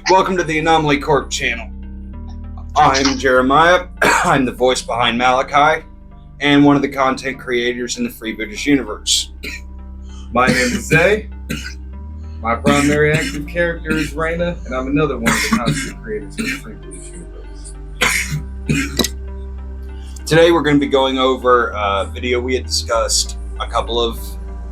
Welcome to the Anomaly Corp channel. I'm Jeremiah. I'm the voice behind Malachi and one of the content creators in the Freebooters universe. My name is Zay. My primary active character is Raina, and I'm another one of the content creators in the Freebooters universe. Today we're going to be going over a video we had discussed a couple of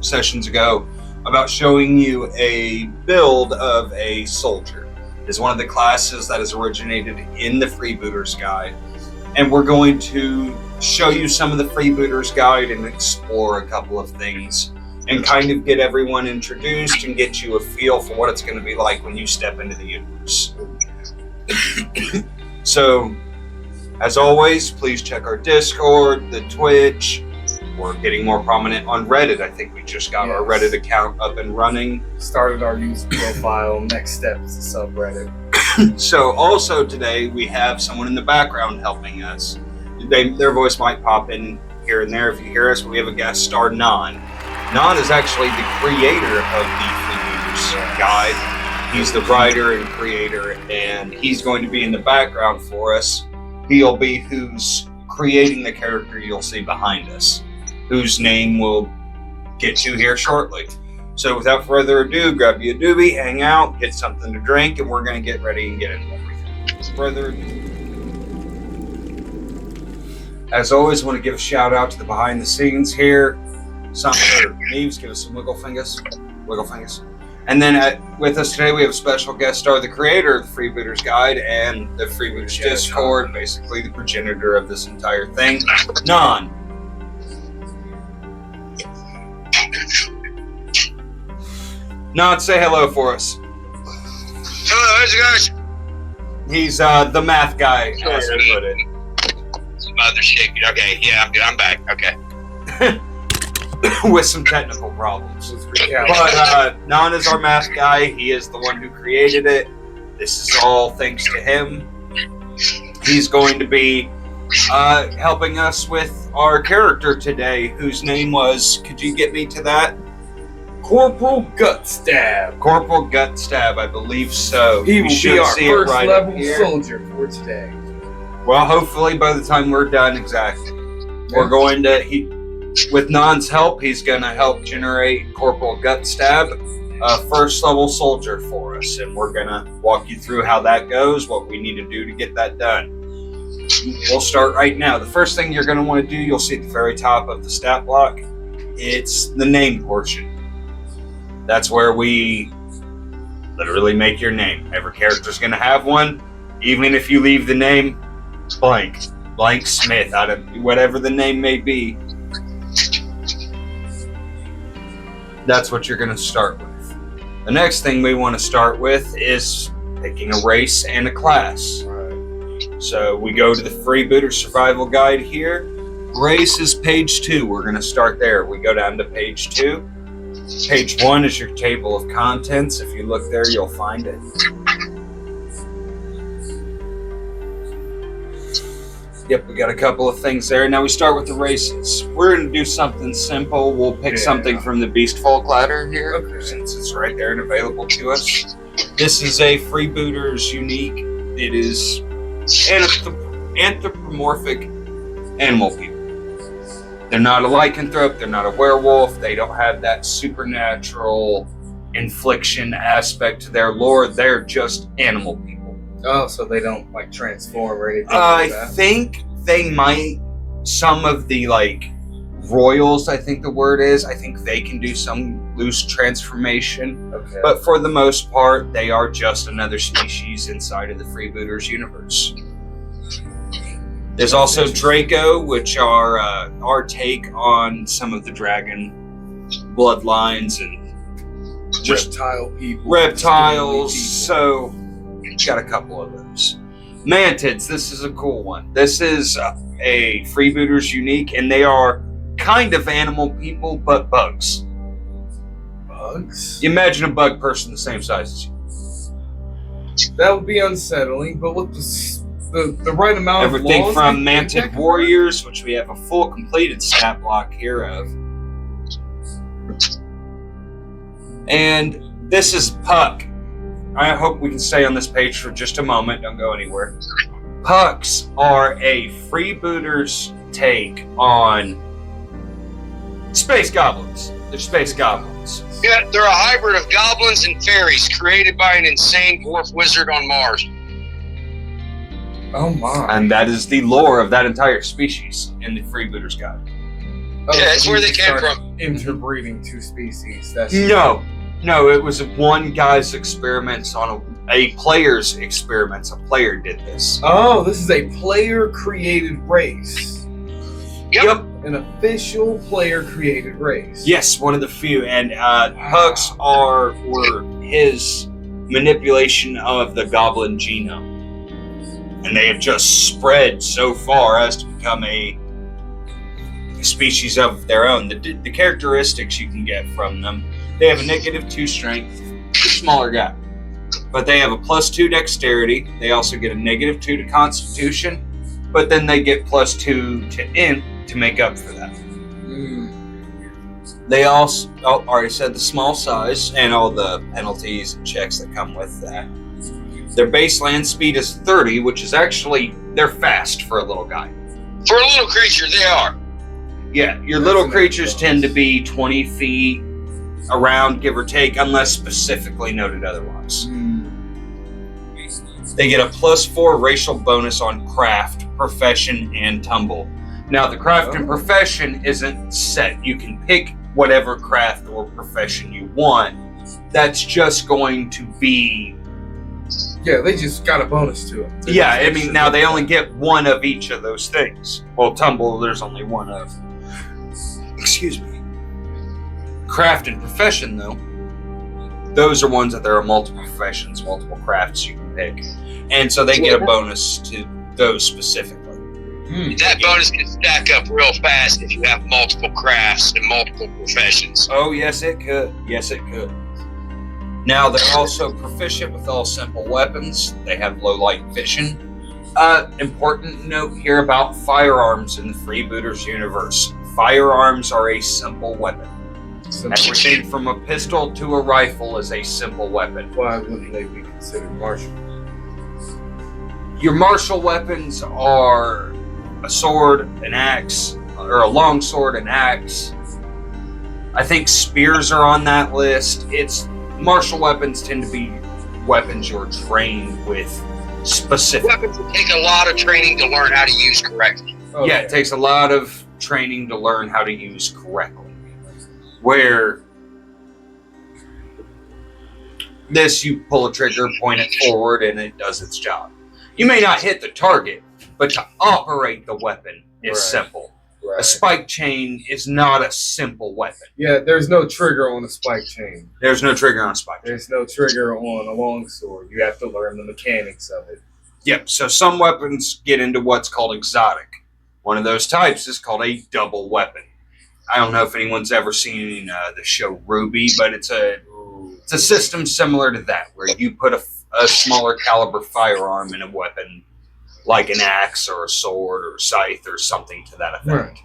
sessions ago about showing you a build of a soldier. It's one of the classes that has originated in the Freebooters guide, and we're going to show you some of the Freebooters guide and explore a couple of things and kind of get everyone introduced and get you a feel for what it's going to be like when you step into the universe. So, as always, please check our Discord, the Twitch. We're getting more prominent on Reddit. I think we just got our Reddit account up and running. Started our user profile. Next step is the subreddit. So also today we have someone in the background helping us. Their voice might pop in here and there if you hear us, but we have a guest star, Non. Non is actually the creator of the Freebooters guide. He's the writer and creator, and he's going to be in the background for us. He'll be who's creating the character you'll see behind us, whose name we'll get to here shortly. So without further ado, grab you a doobie, hang out, get something to drink, and we're going to get ready and get into everything. Further ado. As always, I want to give a shout out to the behind the scenes here. Neves, give us some wiggle fingers. Wiggle fingers. And then with us today, we have a special guest star, the creator of the Freebooters Guide and the Freebooters Discord, basically the progenitor of this entire thing, Non. Non, say hello for us. Hello, how's it going? He's the math guy, as I put it. Mothership. Okay, yeah, I'm good. I'm back. Okay. With some technical problems. But Non is our math guy. He is the one who created it. This is all thanks to him. He's going to be helping us with our character today, whose name was, could you get me to that? Corporal Gutstab. Corporal Gutstab, I believe so. He will be our first right level soldier for today. Well, hopefully by the time we're done, exactly. We're going to, with Non's help, he's going to help generate Corporal Gutstab, a first level soldier for us. And we're going to walk you through how that goes, what we need to do to get that done. We'll start right now. The first thing you're going to want to do, you'll see at the very top of the stat block, it's the name portion. That's where we literally make your name. Every character's going to have one, even if you leave the name blank Smith, out of whatever the name may be. That's what you're going to start with. The next thing we want to start with is picking a race and a class. So we go to the Freebooter Survival Guide here. Race is page 2. We're going to start there. We go down to page 2. Page 1 is your table of contents. If you look there, you'll find it. Yep, we got a couple of things there. Now we start with the races. We're going to do something simple. We'll pick something from the Beast Folk ladder here, since it's right there and available to us. This is a Freebooters unique. It is anthropomorphic animal people. They're not a lycanthrope, they're not a werewolf, they don't have that supernatural infliction aspect to their lore, they're just animal people. Oh, so they don't like transform or anything like that? I think they might, some of the like royals, I think the word is, I think they can do some loose transformation. Okay. But for the most part, they are just another species inside of the Freebooters universe. There's also Draco, which are our take on some of the dragon bloodlines and just reptile people. Reptiles, so got a couple of those. Mantids, this is a cool one. This is a Freebooters unique, and they are kind of animal people, but bugs. Bugs? Imagine a bug person the same size as you. That would be unsettling, but with the right amount of everything laws, from Mantid Warriors, which we have a full completed stat block here of. And this is Puck. I hope we can stay on this page for just a moment. Don't go anywhere. Pucks are a freebooters take on space goblins. They're space goblins. Yeah, they're a hybrid of goblins and fairies created by an insane dwarf wizard on Mars. Oh my. And that is the lore of that entire species in the Freebooters Guide. Oh, Yeah, that's so where you they came started from. Interbreeding two species. That's No, it was one guy's experiments on a player's experiments. A player did this. Oh, this is a player-created race. Yep. An official player-created race. Yes, one of the few. And Pucks were his manipulation of the goblin genome. And they have just spread so far as to become a species of their own. The characteristics you can get from them, they have a -2 strength, a smaller guy. But they have a +2 dexterity. They also get a -2 to constitution, but then they get +2 to int to make up for that. They also, already said the small size and all the penalties and checks that come with that. Their base land speed is 30, which is actually, they're fast for a little guy. For a little creature, they are. Yeah, your little creatures tend to be 20 feet around, give or take, unless specifically noted otherwise. They get a +4 racial bonus on craft, profession, and tumble. Now, the craft and profession isn't set. You can pick whatever craft or profession you want. That's just going to be... Yeah, they just got a bonus to it. Yeah, I mean, now they only get one of each of those things. Well, tumble, there's only one of. Excuse me. Craft and profession, though, those are ones that there are multiple professions, multiple crafts you can pick. And so they get a bonus to those specifically. That bonus can stack up real fast if you have multiple crafts and multiple professions. Oh, yes, it could. Yes, it could. Now, they're also proficient with all simple weapons. They have low light vision. Important note here about firearms in the Freebooters universe. Firearms are a simple weapon. Everything from a pistol to a rifle is a simple weapon. Why wouldn't they be considered martial? Your martial weapons are a sword, an axe, or a long sword, an axe. I think spears are on that list. Martial weapons tend to be weapons you're trained with specific. Weapons will take a lot of training to learn how to use correctly. Okay. Yeah, it takes a lot of training to learn how to use correctly. Where this, you pull a trigger, point it forward, and it does its job. You may not hit the target, but to operate the weapon is simple. Right. A spike chain is not a simple weapon. Yeah, there's no trigger on a spike chain. There's no trigger on a spike chain. There's no trigger on a longsword. You have to learn the mechanics of it. Yep, so some weapons get into what's called exotic. One of those types is called a double weapon. I don't know if anyone's ever seen the show Ruby, but it's a system similar to that, where you put a smaller caliber firearm in a weapon, like an axe or a sword or a scythe or something to that effect. Right.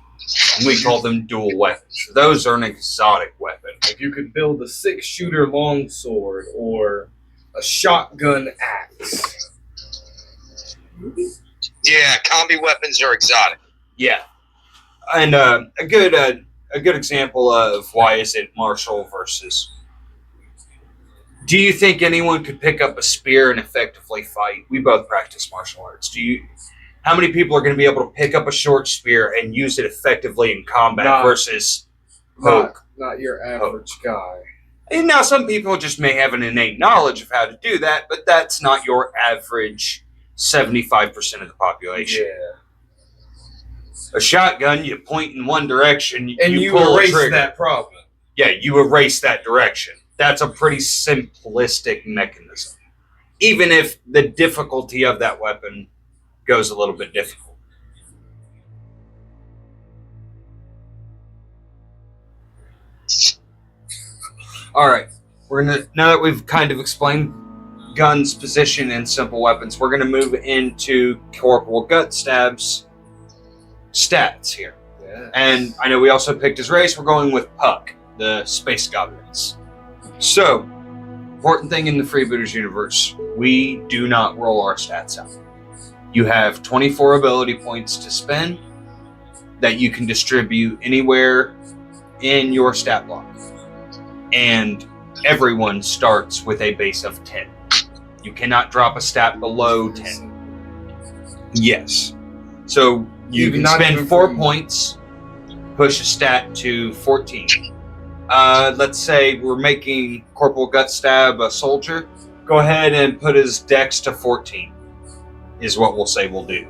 And we call them dual weapons. Those are an exotic weapon. If you could build a 6-shooter longsword or a shotgun axe. Yeah, combi weapons are exotic. Yeah, and a good example of why is it martial versus. Do you think anyone could pick up a spear and effectively fight? We both practice martial arts. How many people are going to be able to pick up a short spear and use it effectively in combat versus poke? Not your average guy. And now some people just may have an innate knowledge of how to do that, but that's not your average 75% of the population. Yeah. A shotgun, you point in one direction, And you pull erase a trigger. that problem. Yeah, you erase that direction. That's a pretty simplistic mechanism. Even if the difficulty of that weapon goes a little bit difficult. All right, now that we've kind of explained guns' position and simple weapons, we're gonna move into Corporal Gut Stab's stats here. Yeah. And I know we also picked his race. We're going with Puck, the space goblins. So, important thing in the Freebooters universe, we do not roll our stats out. You have 24 ability points to spend that you can distribute anywhere in your stat block. And everyone starts with a base of 10. You cannot drop a stat below 10. Yes. So you can spend 4 points, push a stat to 14. Let's say we're making Corporal Gut Stab a soldier. Go ahead and put his dex to 14, is what we'll say we'll do.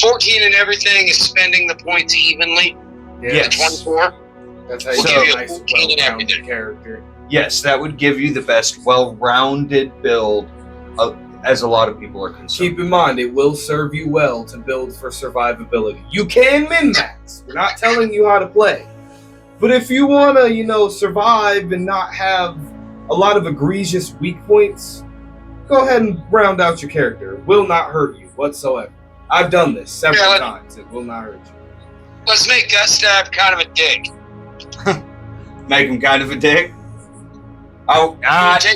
14 and everything is spending the points evenly. Yes. 24. That's how We'll you give get you a nice, 14 and well-rounded everything. character. Yes, that would give you the best, well-rounded build, as a lot of people are concerned. Keep in mind, it will serve you well to build for survivability. You can min-max. We're not telling you how to play. But if you want to, survive and not have a lot of egregious weak points, go ahead and round out your character. It will not hurt you whatsoever. I've done this several times. It will not hurt you. Let's make Gut Stab kind of a dick. Make him kind of a dick. Oh,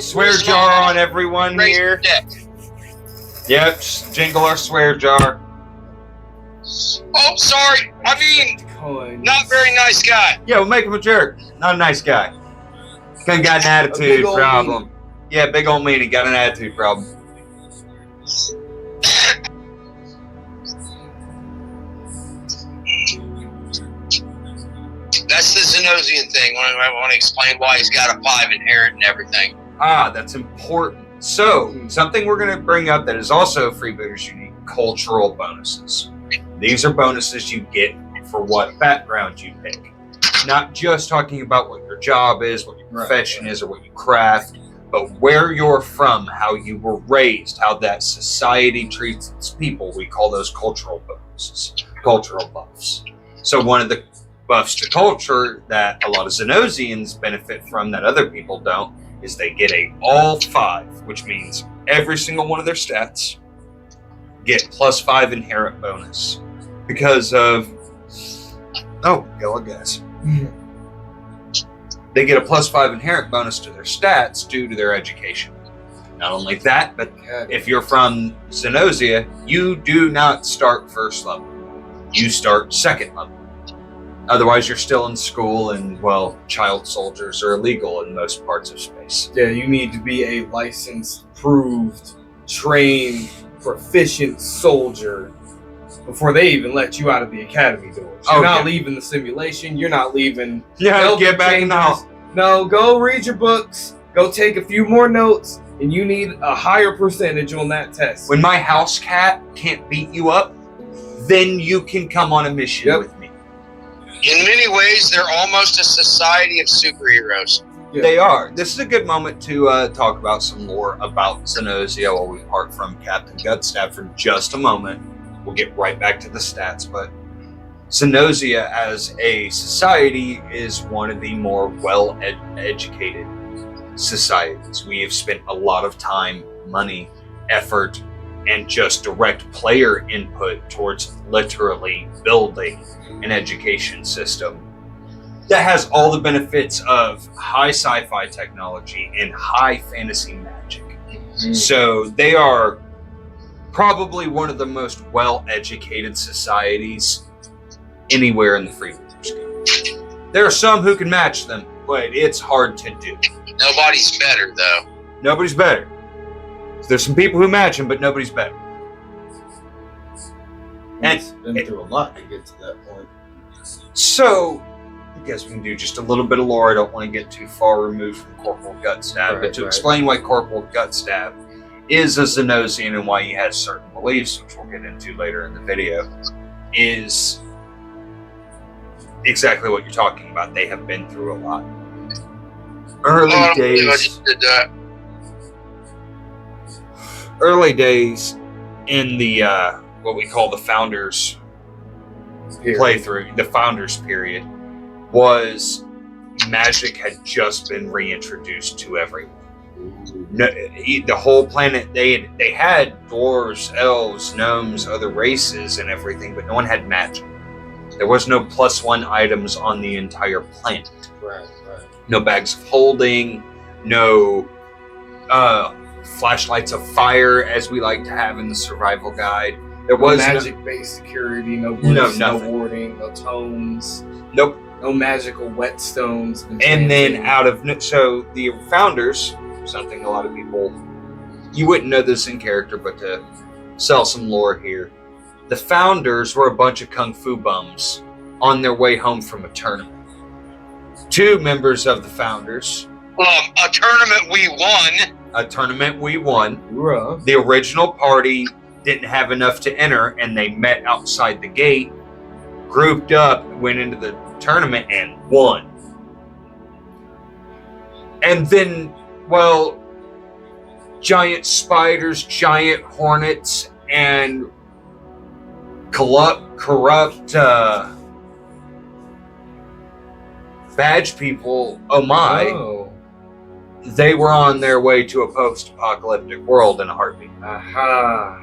swear jar on everyone Raise here. your deck. Yep, just jingle our swear jar. Oh, sorry. I mean, Coin. not very nice guy. Yeah, we'll make him a jerk. Not a nice guy. Kind of got an attitude big old problem. Yeah, big old meanie. Got an attitude problem. That's the Xenosian thing. I want to explain why he's got a 5 inherent and everything. That's important. So, something we're going to bring up that is also Freebooters unique, cultural bonuses. These are bonuses you get for what background you pick. Not just talking about what your job is, what your profession is, or what you craft, but where you're from, how you were raised, how that society treats its people. We call those cultural bonuses, cultural buffs. So one of the buffs to culture that a lot of Xenosians benefit from that other people don't is they get a all 5, which means every single one of their stats get +5 inherent bonus because of go guess. They get a +5 inherent bonus to their stats due to their education. Not only that, but if you're from Xenosia, you do not start first level. You start second level. Otherwise, you're still in school, and, child soldiers are illegal in most parts of space. Yeah, you need to be a licensed, proved, trained, proficient soldier before they even let you out of the academy doors. You're not leaving the simulation. You're not leaving. Yeah, get back in the house. No, go read your books. Go take a few more notes, and you need a higher percentage on that test. When my house cat can't beat you up, then you can come on a mission with me. In many ways, they're almost a society of superheroes. Yeah. They are. This is a good moment to talk about some lore about Xenosia while we part from Captain Gutstab for just a moment. We'll get right back to the stats, but Xenosia as a society is one of the more well-educated societies. We have spent a lot of time, money, effort, and just direct player input towards literally building an education system that has all the benefits of high sci-fi technology and high fantasy magic. Mm-hmm. So they are probably one of the most well-educated societies anywhere in the Freebooters game. There are some who can match them, but it's hard to do. Nobody's better, though. Nobody's better. There's some people who match them, but nobody's better. And it's been through a lot to get to that point. So, I guess we can do just a little bit of lore. I don't want to get too far removed from Corporal Gutstab, but to explain why Corporal Gutstab is a Xenosian and why he has certain beliefs, which we'll get into later in the video, is exactly what you're talking about. They have been through a lot. Early days in the what we call the Founders playthrough, the Founders period, was magic had just been reintroduced to everyone. No, the whole planet, they had dwarves, elves, gnomes, other races and everything, but no one had magic. There was no +1 items on the entire planet. Right. No bags of holding, no flashlights of fire as we like to have in the survival guide. There was magic-based security, no nothing. warding, no tomes. Nope. No magical whetstones. And then so the founders, something a lot of people, you wouldn't know this in character, but to sell some lore here, the founders were a bunch of kung fu bums on their way home from a tournament. 2 members of the founders. A tournament we won. A tournament we won. Rough. The original party didn't have enough to enter, and they met outside the gate, grouped up, went into the tournament, and won. And then, well, giant spiders, giant hornets, and corrupt badge people, they were on their way to a post-apocalyptic world in a heartbeat. Aha.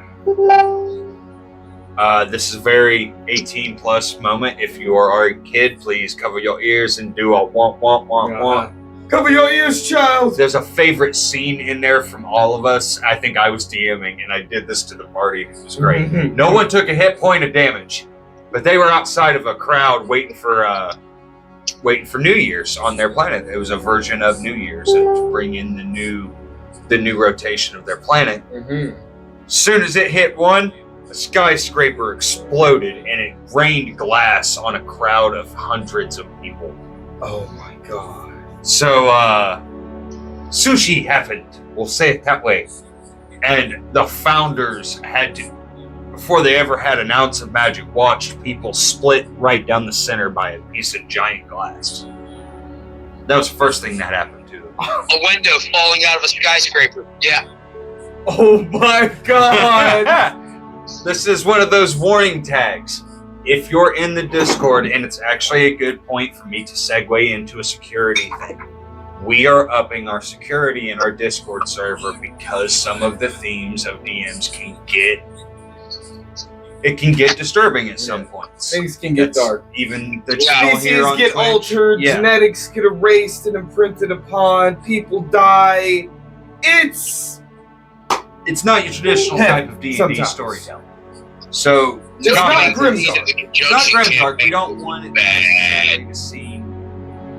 This is a very 18 plus moment. If you are a kid, please cover your ears and do a womp. Cover your ears, child. There's a favorite scene in there from all of us. I think I was DMing and I did this to the party. It was great. No one took a hit point of damage, but they were outside of a crowd waiting for New Year's on their planet. It was a version of New Year's to bring in the new rotation of their planet. Soon as it hit one, a skyscraper exploded and it rained glass on a crowd of hundreds of people. Oh my god. So, sushi happened. We'll say it that way. And the founders had to, before they ever had an ounce of magic, watched people split right down the center by a piece of giant glass. That was the first thing that happened to them. A window falling out of a skyscraper. Yeah. Oh my god. This is one of those warning tags. If you're in the Discord, and it's actually a good point for me to segue into a security thing, we are upping our security in our Discord server because some of the themes of DMs can get disturbing at some points. Things can get dark. Even the channel here Species on get Twitch. altered, genetics get erased and imprinted upon, people die. It's not your traditional type of D&D storytelling. So, Just not grimdark. It's not grimdark. We don't want it necessarily to seem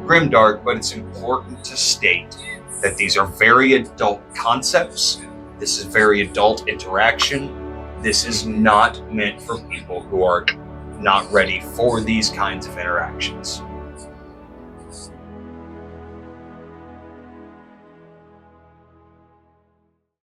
grimdark, but it's important to state that these are very adult concepts. This is very adult interaction. This is not meant for people who are not ready for these kinds of interactions.